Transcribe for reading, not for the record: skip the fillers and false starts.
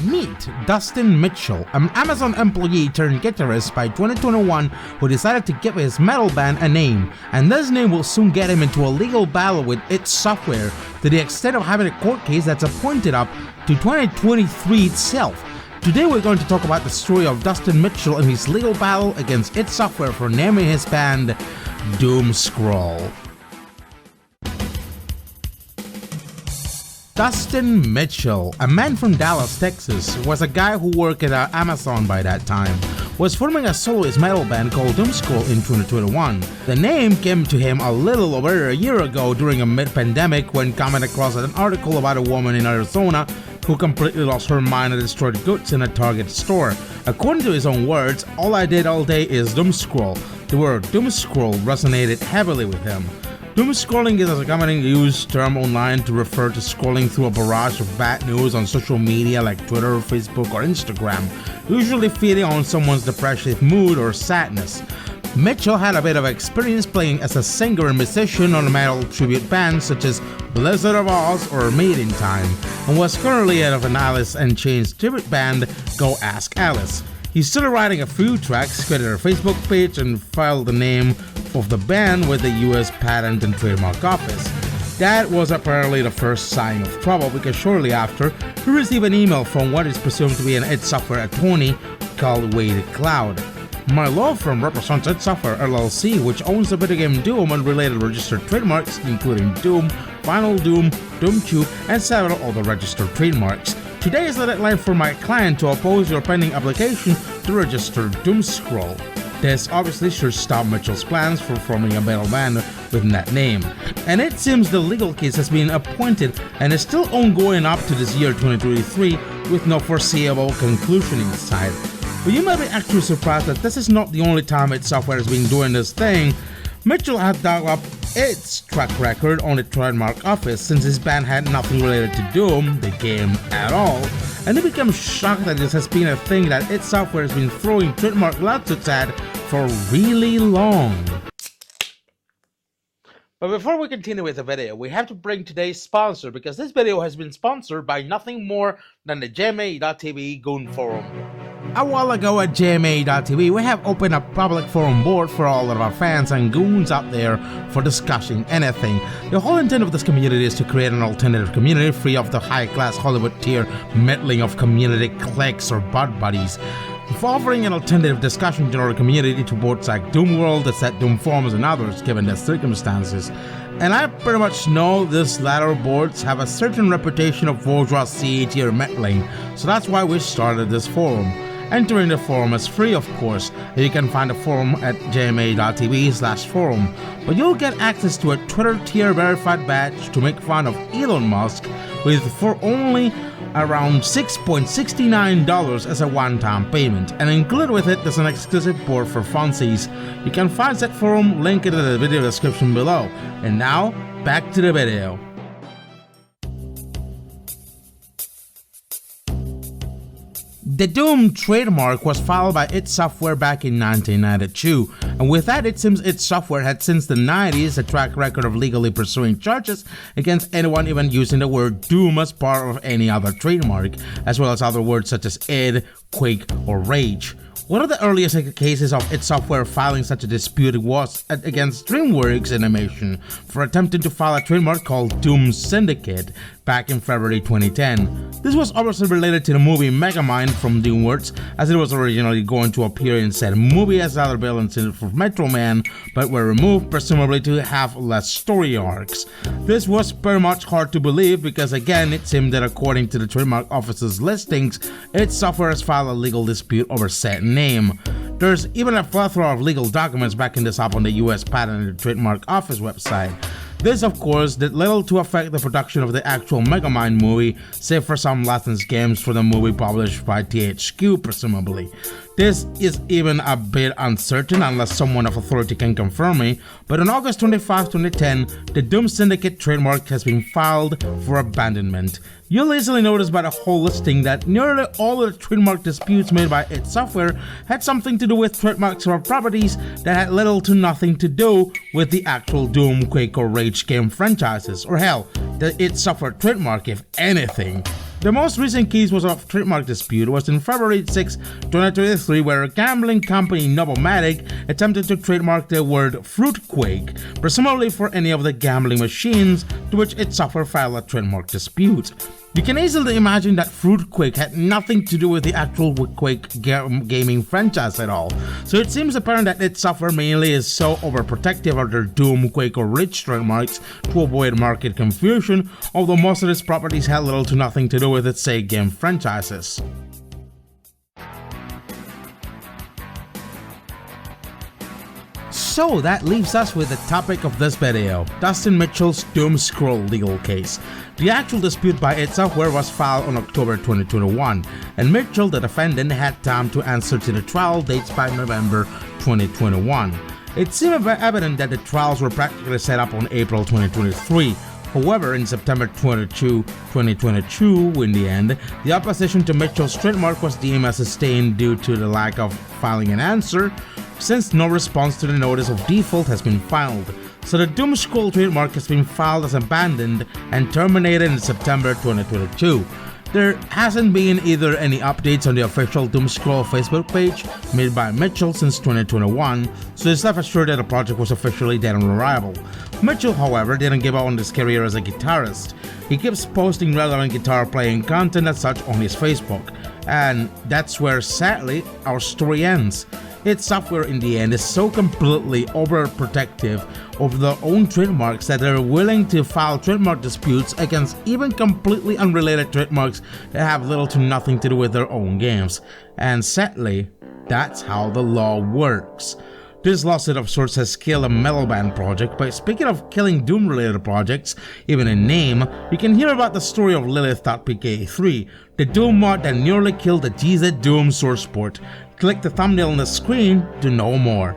Meet Dustin Mitchell, an Amazon employee turned guitarist by 2021 who decided to give his metal band a name, and this name will soon get him into a legal battle with id Software to the extent of having a court case that's pointed up to 2023 itself. Today we're going to talk about the story of Dustin Mitchell and his legal battle against id Software for naming his band Doomscroll. Dustin Mitchell, a man from Dallas, Texas, was a guy who worked at Amazon by that time, was forming a soloist metal band called Doomscroll in 2021. The name came to him a little over a year ago during a mid-pandemic when coming across an article about a woman in Arizona who completely lost her mind and destroyed goods in a Target store. According to his own words, "All I did all day is doomscroll." The word doomscroll resonated heavily with him. Doomscrolling is a commonly used term online to refer to scrolling through a barrage of bad news on social media like Twitter, Facebook, or Instagram, usually feeding on someone's depressive mood or sadness. Mitchell had a bit of experience playing as a singer and musician on metal tribute bands such as Blizzard of Oz or Maiden Time, and was currently head of an Alice in Chains tribute band, Go Ask Alice. He's still writing a few tracks, created a Facebook page, and filed the name of the band with the US Patent and Trademark Office. That was apparently the first sign of trouble because shortly after, he received an email from what is presumed to be an id Software attorney called Wade Cloud. My law firm represents id Software LLC, which owns the video game Doom and related registered trademarks including Doom, Final Doom, Doom 2, and several other registered trademarks. Today is the deadline for my client to oppose your pending application to register Doomscroll. This obviously should stop Mitchell's plans for forming a metal band with that name. And it seems the legal case has been appointed and is still ongoing up to this year 2023 with no foreseeable conclusion in sight. But you might be actually surprised that this is not the only time id Software has been doing this thing. Mitchell had dug up its track record on the trademark office since his band had nothing related to Doom, the game, at all, and he became shocked that this has been a thing that id Software has been throwing trademark lawsuits at for really long. But before we continue with the video, we have to bring today's sponsor because this video has been sponsored by nothing more than the JMAA.tv Goon Forum. A while ago at JMAA.tv, we have opened a public forum board for all of our fans and goons out there for discussing anything. The whole intent of this community is to create an alternative community free of the high-class Hollywood tier meddling of community cliques or butt buddies, for offering an alternative discussion to our community to boards like Doom World, the Set Doom Forums, and others given their circumstances. And I pretty much know these latter boards have a certain reputation of bourgeoisie tier meddling, so that's why we started this forum. Entering the forum is free, of course, and you can find the forum at jma.tv/forum, but you'll get access to a Twitter tier verified badge to make fun of Elon Musk for only around $6.69 as a one-time payment, and included with it is an exclusive board for funsies. You can find that forum linked in the video description below. And now, back to the video. The Doom trademark was filed by id Software back in 1992, and with that it seems id Software had since the 90s a track record of legally pursuing charges against anyone even using the word Doom as part of any other trademark, as well as other words such as id, quake, or rage. One of the earliest cases of id Software filing such a dispute was against DreamWorks Animation for attempting to file a trademark called Doom Syndicate back in February 2010. This was obviously related to the movie Megamind from DreamWorks, as it was originally going to appear in said movie as other villains in it for Metro Man, but were removed presumably to have less story arcs. This was very much hard to believe because again it seemed that according to the Trademark Office's listings, id Software has filed a legal dispute over said name. There's even a plethora of legal documents backing this up on the US Patent and Trademark Office website. This, of course, did little to affect the production of the actual Megamind movie, save for some licensed games for the movie published by THQ, presumably. This is even a bit uncertain unless someone of authority can confirm me, but on August 25, 2010, the Doom Syndicate trademark has been filed for abandonment. You'll easily notice by the whole listing that nearly all of the trademark disputes made by id Software had something to do with trademarks or properties that had little to nothing to do with the actual Doom, Quake, or Rage game franchises, or hell, the id Software trademark if anything. The most recent case was of trademark dispute was in February 6, 2023, where a gambling company Novomatic attempted to trademark the word Fruitquake, presumably for any of the gambling machines to which its software filed a trademark dispute. You can easily imagine that Fruitquake had nothing to do with the actual Quake gaming franchise at all, so it seems apparent that its software mainly is so overprotective of their Doom, Quake, or Rich trademarks to avoid market confusion, although most of its properties had little to nothing to do with its say game franchises. So that leaves us with the topic of this video, Dustin Mitchell's Doomscroll legal case. The actual dispute by id Software was filed on October 2021, and Mitchell, the defendant, had time to answer to the trial dates by November 2021. It seemed evident that the trials were practically set up on April 2023. However, in September 22, 2022, in the end, the opposition to Mitchell's trademark was deemed as sustained due to the lack of filing an answer, since no response to the notice of default has been filed. So the Doomscroll trademark has been filed as abandoned and terminated in September 2022. There hasn't been either any updates on the official Doomscroll Facebook page made by Mitchell since 2021, so it's left assured that the project was officially dead on arrival. Mitchell, however, didn't give up on his career as a guitarist. He keeps posting relevant guitar playing content as such on his Facebook, and that's where, sadly, our story ends. id Software in the end is so completely overprotective of their own trademarks that they're willing to file trademark disputes against even completely unrelated trademarks that have little to nothing to do with their own games. And sadly, that's how the law works. This lawsuit of sorts has killed a metal band project, but speaking of killing Doom related projects, even in name, you can hear about the story of Lilith.pk3, the Doom mod that nearly killed the GZ Doom source port. Click the thumbnail on the screen to know more.